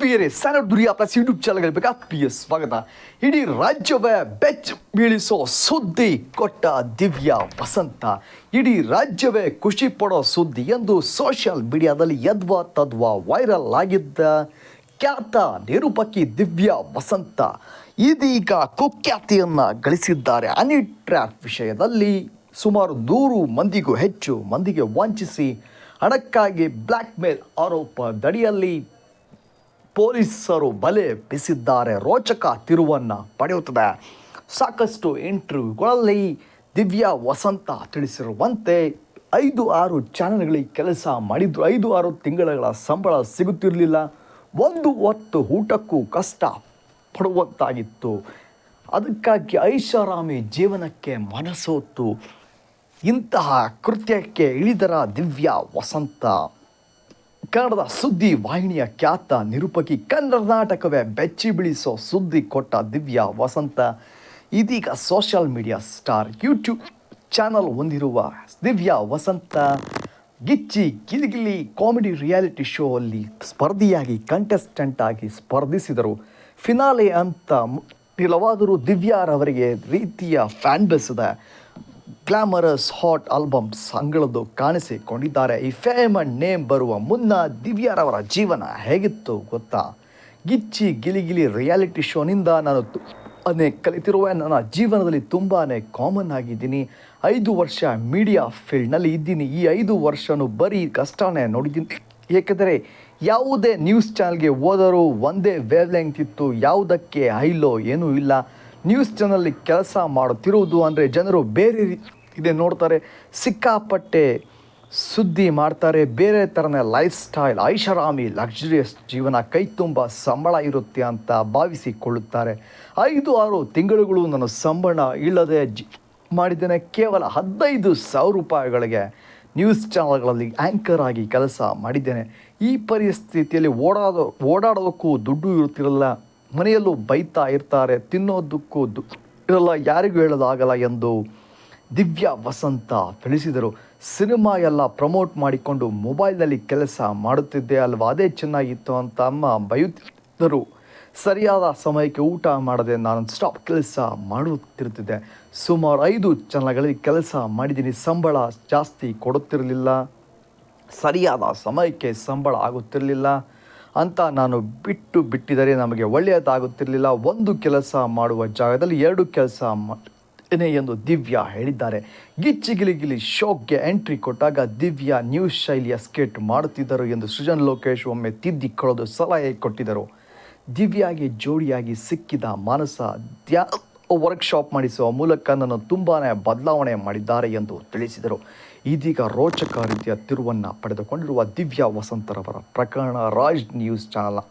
ಪ್ರಿಯರೇ, ಸ್ಯಾನಡ್ ದುರಿಯಾ plus YouTube ಚಾನಲ್ಗೆ ಆತ್ಮೀಯ ಸ್ವಾಗತ. ಇಡೀ ರಾಜ್ಯವೇ ಬೆಚ್ಚ ಬೀಳಿಸೋ ಸುದ್ದಿ ಕೊಟ್ಟ ದಿವ್ಯಾ ವಸಂತ. ಇಡೀ ರಾಜ್ಯವೇ ಖುಷಿ ಪಡೋ ಸುದ್ದಿ ಎಂದು ಸೋಷಿಯಲ್ ಮೀಡಿಯಾದಲ್ಲಿ ಯದ್ವಾ ತದ್ವಾ ವೈರಲ್ ಆಗಿದ್ದ ಖ್ಯಾತ ನಿರೂಪಕಿ ದಿವ್ಯಾ ವಸಂತ ಇದೀಗ ಕುಖ್ಯಾತಿಯನ್ನು ಗಳಿಸಿದ್ದಾರೆ. ಹನಿ ಟ್ರ್ಯಾಪ್ ವಿಷಯದಲ್ಲಿ ಸುಮಾರು 100 ಮಂದಿಗೂ ಹೆಚ್ಚು ಮಂದಿಗೆ ವಂಚಿಸಿ ಹಣಕ್ಕಾಗಿ ಬ್ಲ್ಯಾಕ್ ಮೇಲ್ ಆರೋಪದಡಿಯಲ್ಲಿ ಪೊಲೀಸರು ಬಲೆ ಬೀಸಿದ್ದಾರೆ. ರೋಚಕ ತಿರುವನ್ನು ಪಡೆಯುತ್ತದೆ. ಸಾಕಷ್ಟು ಇಂಟರ್ವ್ಯೂಗಳಲ್ಲಿ ದಿವ್ಯಾ ವಸಂತ ತಿಳಿಸಿರುವಂತೆ 5-6 ಚಾನಲ್ಗಳಿಗೆ ಕೆಲಸ ಮಾಡಿದ್ರು. 5-6 ತಿಂಗಳ ಸಂಬಳ ಸಿಗುತ್ತಿರಲಿಲ್ಲ. ಒಂದು ಹೊತ್ತು ಊಟಕ್ಕೂ ಕಷ್ಟ ಪಡುವಂತಾಗಿತ್ತು. ಅದಕ್ಕಾಗಿ ಐಷಾರಾಮಿ ಜೀವನಕ್ಕೆ ಮನಸೋತು ಇಂತಹ ಕೃತ್ಯಕ್ಕೆ ಇಳಿದರ ದಿವ್ಯಾ ವಸಂತ. ಕನ್ನಡದ ಸುದ್ದಿ ವಾಹಿನಿಯ ಖ್ಯಾತ ನಿರೂಪಕಿ, ಕರ್ನಾಟಕವೇ ಬೆಚ್ಚಿ ಬೀಳಿಸೋ ಸುದ್ದಿ ಕೊಟ್ಟ ದಿವ್ಯಾ ವಸಂತ ಇದೀಗ social media star. YouTube channel ಹೊಂದಿರುವ ದಿವ್ಯಾ ವಸಂತ ಗಿಚ್ಚಿ ಗಿಲಿಗಿಲಿ ಕಾಮಿಡಿ ರಿಯಾಲಿಟಿ ಶೋ ಅಲ್ಲಿ ಸ್ಪರ್ಧಿಯಾಗಿ ಕಂಟೆಸ್ಟೆಂಟ್ ಆಗಿ ಸ್ಪರ್ಧಿಸಿದರು. ಫಿನಾಲೆ ಅಂತ ನಿಲವಾದರೂ ದಿವ್ಯಾರವರಿಗೆ ರೀತಿಯ ಫ್ಯಾನ್ ಬೇಸ್ ಇದೆ. ಗ್ಲಾಮರಸ್ ಹಾಟ್ ಆಲ್ಬಮ್ಸ್ ಅಂಗಳದ್ದು ಕಾಣಿಸಿಕೊಂಡಿದ್ದಾರೆ. ಈ ಫೇಮ್ ಅಂಡ್ ನೇಮ್ ಬರುವ ಮುನ್ನ ದಿವ್ಯಾರವರ ಜೀವನ ಹೇಗಿತ್ತು ಗೊತ್ತಾ? ಗಿಚ್ಚಿ ಗಿಲಿಗಿಲಿ ರಿಯಾಲಿಟಿ ಶೋನಿಂದ ನಾನು ಕಲಿತಿರುವ ನನ್ನ ಜೀವನದಲ್ಲಿ ತುಂಬಾ ಕಾಮನ್ ಆಗಿದ್ದೀನಿ. 5 ವರ್ಷ ಮೀಡಿಯಾ ಫೀಲ್ಡ್ನಲ್ಲಿ ಇದ್ದೀನಿ. ಈ 5 ವರ್ಷನೂ ಬರೀ ಕಷ್ಟನೇ ನೋಡಿದ್ದೀನಿ. ಏಕೆಂದರೆ ಯಾವುದೇ ನ್ಯೂಸ್ ಚಾನಲ್ಗೆ ಹೋದರೂ ಒಂದೇ ವೇವ್ ಲೆಂತ್ ಇತ್ತು. ಯಾವುದಕ್ಕೆ ಹೈಲೋ ಏನೂ ಇಲ್ಲ. ನ್ಯೂಸ್ ಚಾನಲ್ಲಿ ಕೆಲಸ ಮಾಡುತ್ತಿರುವುದು ಅಂದರೆ ಜನರು ಬೇರೆ ಇದೆ ನೋಡ್ತಾರೆ, ಸಿಕ್ಕಾಪಟ್ಟೆ ಸುದ್ದಿ ಮಾಡ್ತಾರೆ, ಬೇರೆ ಥರನೇ ಲೈಫ್ ಸ್ಟೈಲ್, ಐಷಾರಾಮಿ ಲಕ್ಸುರಿಯಸ್ ಜೀವನ, ಕೈ ತುಂಬ ಸಂಬಳ ಇರುತ್ತೆ ಅಂತ ಭಾವಿಸಿಕೊಳ್ಳುತ್ತಾರೆ. 5-6 ತಿಂಗಳುಗಳು ನಾನು ಸಂಬಳ ಇಲ್ಲದೆ ಮಾಡಿದ್ದೇನೆ. ಕೇವಲ 15,000 ರೂಪಾಯಿಗಳಿಗೆ ನ್ಯೂಸ್ ಚಾನಲ್ಗಳಲ್ಲಿ ಆ್ಯಂಕರ್ ಆಗಿ ಕೆಲಸ ಮಾಡಿದ್ದೇನೆ. ಈ ಪರಿಸ್ಥಿತಿಯಲ್ಲಿ ಓಡಾಡೋದಕ್ಕೂ ದುಡ್ಡು ಇರುತ್ತಿರಲಿಲ್ಲ. ಮನೆಯಲ್ಲೂ ಬೈತಾ ಇರ್ತಾರೆ, ತಿನ್ನೋದಕ್ಕೂ ಇರಲ್ಲ, ಯಾರಿಗೂ ಹೇಳೋದಾಗಲ್ಲ ಎಂದು ದಿವ್ಯಾ ವಸಂತ ತಿಳಿಸಿದರು. ಸಿನಿಮಾ ಎಲ್ಲ ಪ್ರಮೋಟ್ ಮಾಡಿಕೊಂಡು ಮೊಬೈಲ್ನಲ್ಲಿ ಕೆಲಸ ಮಾಡುತ್ತಿದ್ದೆ ಅಲ್ವಾ, ಅದೇ ಚೆನ್ನಾಗಿತ್ತು ಅಂತ ಅಮ್ಮ ಬೈಯುತ್ತಿದ್ದರು. ಸರಿಯಾದ ಸಮಯಕ್ಕೆ ಊಟ ಮಾಡದೆ ನಾನು ಸ್ಟಾಪ್ ಕೆಲಸ ಮಾಡುತ್ತಿರುತ್ತಿದ್ದೆ. ಸುಮಾರು 5 ಚಾನಲ್ಗಳಲ್ಲಿ ಕೆಲಸ ಮಾಡಿದ್ದೀನಿ. ಸಂಬಳ ಜಾಸ್ತಿ ಕೊಡುತ್ತಿರಲಿಲ್ಲ, ಸರಿಯಾದ ಸಮಯಕ್ಕೆ ಸಂಬಳ ಆಗುತ್ತಿರಲಿಲ್ಲ ಅಂತ ನಾನು ಬಿಟ್ಟಿದ್ದರೆ ನಮಗೆ ಒಳ್ಳೆಯದಾಗುತ್ತಿರಲಿಲ್ಲ. ಒಂದು ಕೆಲಸ ಮಾಡುವ ಜಾಗದಲ್ಲಿ 2 ಕೆಲಸ ಮಾಡ್ತೇನೆ ಎಂದು ದಿವ್ಯಾ ಹೇಳಿದ್ದಾರೆ. ಗಿಚ್ಚಿ ಗಿಲಿಗಿಲಿ ಶೋಗೆ ಎಂಟ್ರಿ ಕೊಟ್ಟಾಗ ದಿವ್ಯಾ ನ್ಯೂಸ್ ಶೈಲಿಯ ಸ್ಕೆಟ್ ಮಾಡುತ್ತಿದ್ದರು ಎಂದು ಸೃಜನ್ ಲೋಕೇಶ್ ಒಮ್ಮೆ ತಿದ್ದಿಕೊಳ್ಳಲು ಸಲಹೆ ಕೊಟ್ಟಿದ್ದರು. ದಿವ್ಯಾಗೆ ಜೋಡಿಯಾಗಿ ಸಿಕ್ಕಿದ ಮಾನಸ ವರ್ಕ್ಶಾಪ್ ಮಾಡಿಸುವ ಮೂಲಕ ನನ್ನ ತುಂಬಾ ಬದಲಾವಣೆ ಮಾಡಿದ್ದಾರೆ ಎಂದು ತಿಳಿಸಿದರು. ಇದೀಗ ರೋಚಕ ರೀತಿಯ ತಿರುವನ್ನು ಪಡೆದುಕೊಂಡಿರುವ ದಿವ್ಯಾ ವಸಂತರವರ ಪ್ರಕರಣ ರಾಜ್ ನ್ಯೂಸ್ ಚಾನಲ್ನ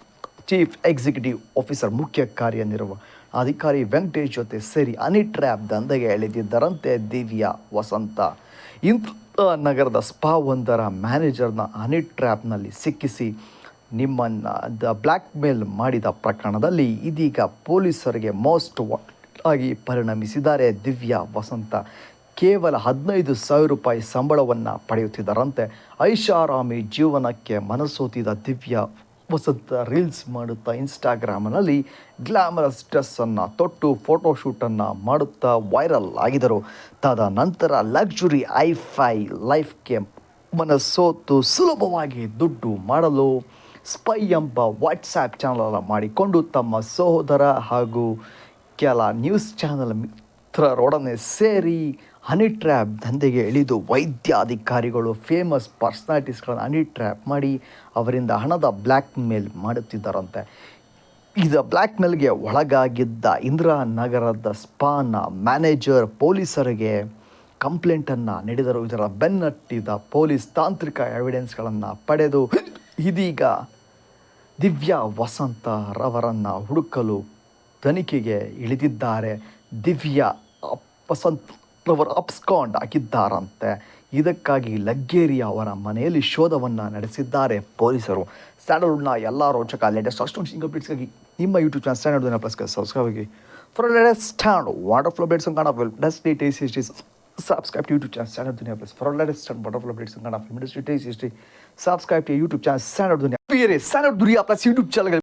ಚೀಫ್ ಎಕ್ಸಿಕ್ಯೂಟಿವ್ ಆಫೀಸರ್ ಮುಖ್ಯ ಕಾರ್ಯನಿರ್ವಹಣಾಧಿಕಾರಿ ವೆಂಕಟೇಶ್ ಜೊತೆ ಸೇರಿ ಹನಿ ಟ್ರ್ಯಾಪ್ ದಂಧೆಗೆ ಎಳೆದಿದ್ದರಂತೆ ದಿವ್ಯಾ ವಸಂತ. ನಗರದ ಸ್ಪಾ ಒಂದರ ಮ್ಯಾನೇಜರ್ನ ಹನಿ ಟ್ರ್ಯಾಪ್ನಲ್ಲಿ ಸಿಕ್ಕಿಸಿ ನಿಮ್ಮನ್ನು ಬ್ಲ್ಯಾಕ್ ಮೇಲ್ ಮಾಡಿದ ಪ್ರಕರಣದಲ್ಲಿ ಇದೀಗ ಪೊಲೀಸರಿಗೆ ಮೋಸ್ಟ್ ಆಗಿ ಪರಿಣಮಿಸಿದ್ದಾರೆ ದಿವ್ಯಾ ವಸಂತ. ಕೇವಲ 15,000 ರೂಪಾಯಿ ಸಂಬಳವನ್ನು ಪಡೆಯುತ್ತಿದ್ದರಂತೆ. ಐಷಾರಾಮಿ ಜೀವನಕ್ಕೆ ಮನಸೋತಿದ ದಿವ್ಯಾ ವಸಂತ ರೀಲ್ಸ್ ಮಾಡುತ್ತಾ ಇನ್ಸ್ಟಾಗ್ರಾಮ್ನಲ್ಲಿ ಗ್ಲಾಮರಸ್ ಡ್ರೆಸ್ಸನ್ನು ತೊಟ್ಟು ಫೋಟೋಶೂಟನ್ನು ಮಾಡುತ್ತಾ ವೈರಲ್ ಆಗಿದರು. ತದನಂತರ ಲಕ್ಸುರಿ ಐಫೈ ಲೈಫ್ಗೆ ಮನಸೋತು ಸುಲಭವಾಗಿ ದುಡ್ಡು ಮಾಡಲು ಸ್ಪೈ ಎಂಬ ವಾಟ್ಸ್ಯಾಪ್ ಚಾನಲ್ ಮಾಡಿಕೊಂಡು ತಮ್ಮ ಸಹೋದರ ಹಾಗೂ ಕೆಲ ನ್ಯೂಸ್ ಚಾನಲ್ ಮಿತ್ರರೊಡನೆ ಸೇರಿ ಹನಿ ಟ್ರ್ಯಾಪ್ ದಂಧೆಗೆ ಇಳಿದು ವೈದ್ಯಾಧಿಕಾರಿಗಳು, ಫೇಮಸ್ ಪರ್ಸನಾಲಿಟೀಸ್ಗಳನ್ನು ಹನಿ ಟ್ರ್ಯಾಪ್ ಮಾಡಿ ಅವರಿಂದ ಹಣದ ಬ್ಲ್ಯಾಕ್ ಮೇಲ್ ಮಾಡುತ್ತಿದ್ದರಂತೆ. ಇದು ಬ್ಲ್ಯಾಕ್ ಮೇಲ್ಗೆ ಒಳಗಾಗಿದ್ದ ಇಂದಿರಾನಗರದ ಸ್ಪಾನ ಮ್ಯಾನೇಜರ್ ಪೊಲೀಸರಿಗೆ ಕಂಪ್ಲೇಂಟನ್ನು ನೀಡಿದರು. ಇದರ ಬೆನ್ನಟ್ಟಿದ ಪೊಲೀಸ್ ತಾಂತ್ರಿಕ ಎವಿಡೆನ್ಸ್ಗಳನ್ನು ಪಡೆದು ಇದೀಗ ದಿವ್ಯಾ ವಸಂತರವರನ್ನು ಹುಡುಕಲು ತನಿಖೆಗೆ ಇಳಿದಿದ್ದಾರೆ. ದಿವ್ಯಾ ವಸಂತರವರು ಅಪ್ಸ್ಕಾಂಡ್ ಆಗಿದ್ದಾರಂತೆ. ಇದಕ್ಕಾಗಿ ಲಗ್ಗೇರಿ ಅವರ ಮನೆಯಲ್ಲಿ ಶೋಧವನ್ನು ನಡೆಸಿದ್ದಾರೆ ಪೊಲೀಸರು. ಸ್ಯಾಂಡಲ್ವುಡ್ನ ಎಲ್ಲ ರೋಚಕ ಲೇಟೆಸ್ಟ್ ಅಷ್ಟೊಂದು ಸಿಂಗಲ್ ಅಪ್ಡೇಟ್ಸ್ಗಾಗಿ ನಿಮ್ಮ ಯೂಟ್ಯೂಬ್ ಚಾನಲ್ ಸ್ಟ್ಯಾಂಡರ್ಡ್ ಪ್ಲಸ್ಗೆ ಸಬ್ಸ್ಕ್ರೈಬ್ ಆಗಿ. For latest stand wonderful updates on Kannada film industry subscribe to YouTube channel Standard Dunia Plus for latest and wonderful updates on Kannada film industry history. Subscribe to YouTube channel Standard Dunia. Standard Dunia Plus YouTube channel